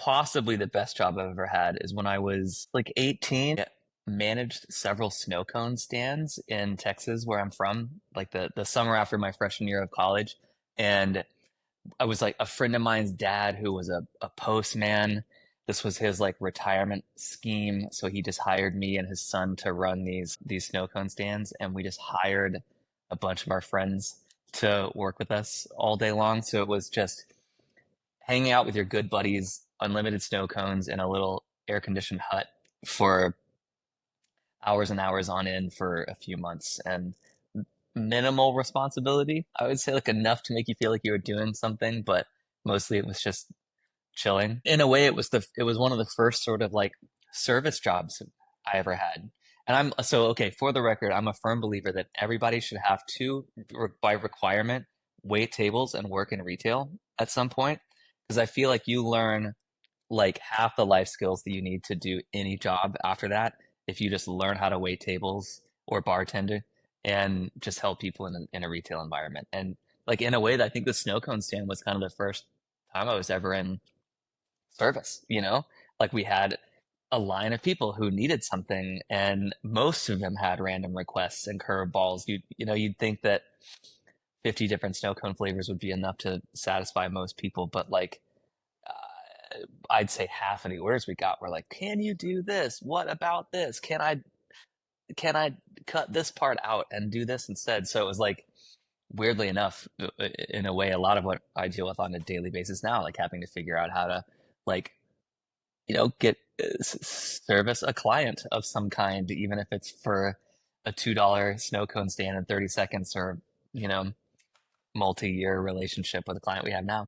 possibly the best job I've ever had is when I was like 18, managed several snow cone stands in Texas where I'm from, like the summer after my freshman year of college. And I was like a friend of mine's dad who was a postman. This was his like retirement scheme. So he just hired me and his son to run these snow cone stands. And we just hired a bunch of our friends to work with us all day long. So it was just hanging out with your good buddies, unlimited snow cones in a little air conditioned hut for hours and hours on end for a few months and minimal responsibility. I would say like enough to make you feel like you were doing something, but mostly it was just chilling. In a way, it was one of the first sort of like service jobs I ever had. And okay, for the record, I'm a firm believer that everybody should have by requirement, wait tables and work in retail at some point. Because I feel like you learn like half the life skills that you need to do any job after that if you just learn how to wait tables or bartender and just help people in a retail environment. And like in a way that I think the snow cone stand was kind of the first time I was ever in service, you know? Like we had a line of people who needed something and most of them had random requests and curveballs. You'd think that 50 different snow cone flavors would be enough to satisfy most people, but like I'd say half of the orders we got were like, "Can you do this? What about this? Can I cut this part out and do this instead?" So it was like, weirdly enough, in a way, a lot of what I deal with on a daily basis now, like having to figure out how to, like, get service a client of some kind, even if it's for a $2 snow cone stand in 30 seconds or, you know, multi-year relationship with a client we have now.